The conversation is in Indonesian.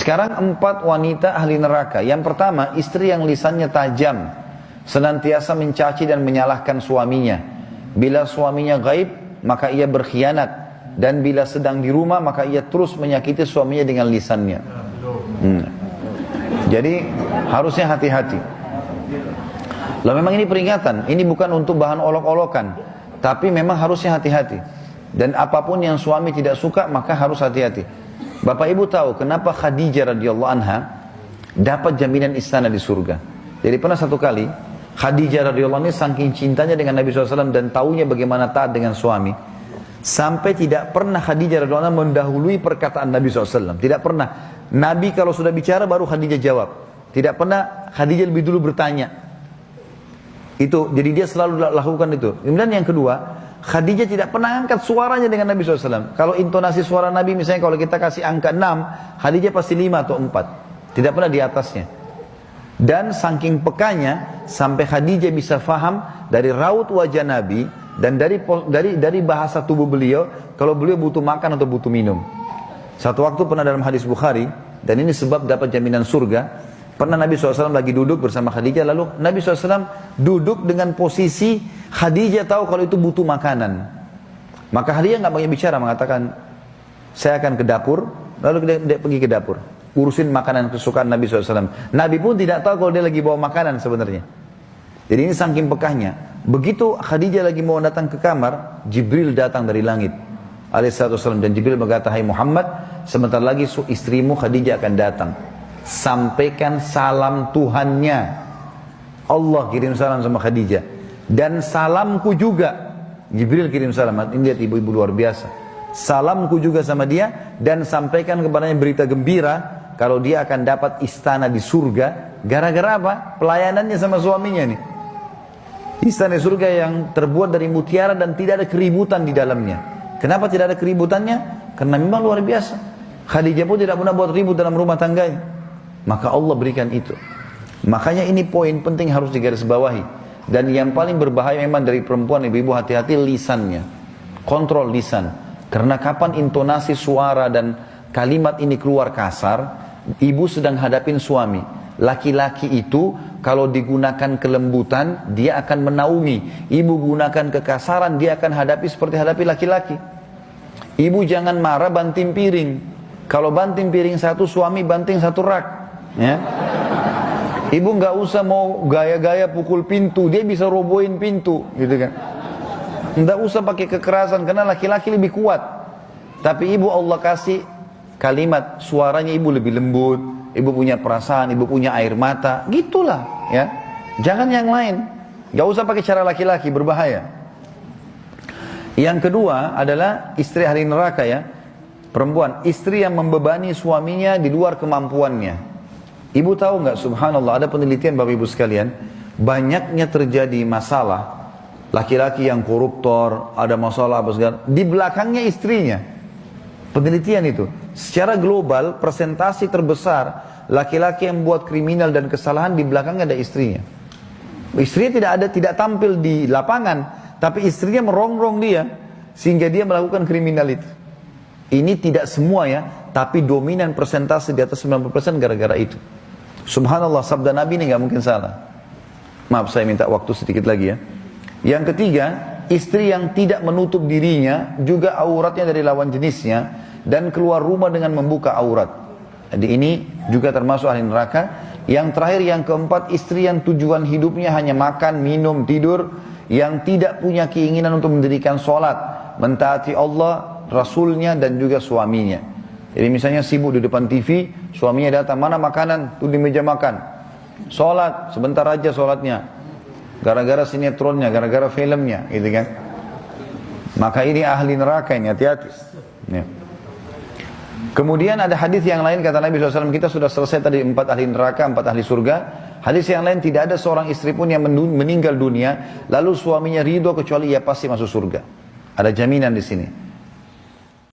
Sekarang 4 wanita ahli neraka. Yang pertama, istri yang lisannya tajam, senantiasa mencaci dan menyalahkan suaminya. Bila suaminya gaib, maka ia berkhianat. Dan bila sedang di rumah, maka ia terus menyakiti suaminya dengan lisannya. Jadi harusnya hati-hati. Lalu memang ini peringatan, ini bukan untuk bahan olok-olokan, tapi memang harusnya hati-hati. Dan apapun yang suami tidak suka, maka harus hati-hati. Bapak Ibu tahu kenapa Khadijah radhiyallahu anha dapat jaminan istana di surga. Jadi pernah satu kali Khadijah radhiyallahu anha saking cintanya dengan Nabi SAW dan taunya bagaimana taat dengan suami, sampai tidak pernah Khadijah radhiyallahu anha mendahului perkataan Nabi SAW. Tidak pernah. Nabi kalau sudah bicara baru Khadijah jawab. Tidak pernah Khadijah lebih dulu bertanya. Itu jadi dia selalu lakukan itu. Kemudian yang kedua, Khadijah tidak pernah angkat suaranya dengan Nabi SAW. Kalau intonasi suara Nabi misalnya kalau kita kasih angka 6, Khadijah pasti 5 atau 4. Tidak pernah di atasnya. Dan saking pekanya sampai Khadijah bisa faham dari raut wajah Nabi dan dari bahasa tubuh beliau kalau beliau butuh makan atau butuh minum. Satu waktu pernah dalam hadis Bukhari, dan ini sebab dapat jaminan surga. Pernah Nabi SAW lagi duduk bersama Khadijah, lalu Nabi SAW duduk dengan posisi Khadijah tahu kalau itu butuh makanan. Maka Khadijah nggak banyak bicara, mengatakan, saya akan ke dapur, lalu dia pergi ke dapur, urusin makanan kesukaan Nabi SAW. Nabi pun tidak tahu kalau dia lagi bawa makanan sebenarnya. Jadi ini saking pekahnya. Begitu Khadijah lagi mau datang ke kamar, Jibril datang dari langit alaihissalam, dan Jibril berkata, hai Muhammad, sebentar lagi istrimu Khadijah akan datang. Sampaikan salam Tuhannya. Allah kirim salam sama Khadijah. Dan salamku juga. Jibril kirim salam. Ini lihat ibu-ibu luar biasa. Salamku juga sama dia. Dan sampaikan kepadanya berita gembira. Kalau dia akan dapat istana di surga. Gara-gara apa? Pelayanannya sama suaminya nih. Istana di surga yang terbuat dari mutiara dan tidak ada keributan di dalamnya. Kenapa tidak ada keributannya? Karena memang luar biasa. Khadijah pun tidak pernah buat ribut dalam rumah tangganya. Maka Allah berikan itu. Makanya ini poin penting harus digarisbawahi. Dan yang paling berbahaya memang dari perempuan, ibu-ibu hati-hati lisannya. Kontrol lisan. Karena kapan intonasi suara dan kalimat ini keluar kasar, ibu sedang hadapin suami. Laki-laki itu kalau digunakan kelembutan, dia akan menaungi. Ibu gunakan kekasaran, dia akan hadapi seperti hadapi laki-laki. Ibu jangan marah banting piring. Kalau banting piring satu, suami banting satu rak. Ya. Ibu nggak usah mau gaya-gaya pukul pintu, dia bisa robohin pintu, gitu kan. Nggak usah pakai kekerasan karena laki-laki lebih kuat. Tapi ibu Allah kasih kalimat, suaranya ibu lebih lembut, ibu punya perasaan, ibu punya air mata, gitulah, ya. Jangan yang lain. Nggak usah pakai cara laki-laki, berbahaya. Yang kedua adalah istri ahli neraka, ya. Perempuan, istri yang membebani suaminya di luar kemampuannya. Ibu tahu nggak, subhanallah, ada penelitian Bapak Ibu sekalian, banyaknya terjadi masalah, laki-laki yang koruptor, ada masalah apa segala, di belakangnya istrinya. Penelitian itu, secara global, persentase terbesar, laki-laki yang buat kriminal dan kesalahan, di belakangnya ada istrinya. Istrinya tidak tampil di lapangan, tapi istrinya merongrong dia, sehingga dia melakukan kriminal itu. Ini tidak semua ya, tapi dominan persentase di atas 90% gara-gara itu. Subhanallah, sabda Nabi ini nggak mungkin salah. Maaf, saya minta waktu sedikit lagi ya. Yang ketiga, istri yang tidak menutup dirinya, juga auratnya dari lawan jenisnya, dan keluar rumah dengan membuka aurat. Jadi ini juga termasuk ahli neraka. Yang terakhir, yang keempat, istri yang tujuan hidupnya hanya makan, minum, tidur, yang tidak punya keinginan untuk mendirikan sholat, mentaati Allah, Rasulnya, dan juga suaminya. Jadi misalnya sibuk di depan TV, suaminya datang, mana makanan? Tuh di meja makan. Sholat, sebentar aja sholatnya. Gara-gara sinetronnya, gara-gara filmnya, gitu kan. Maka ini ahli neraka ini, hati-hati. Ya. Kemudian ada hadis yang lain, kata Nabi SAW, kita sudah selesai tadi 4 ahli neraka, 4 ahli surga. Hadis yang lain, tidak ada seorang istri pun yang meninggal dunia, lalu suaminya ridho kecuali ia pasti masuk surga. Ada jaminan di sini.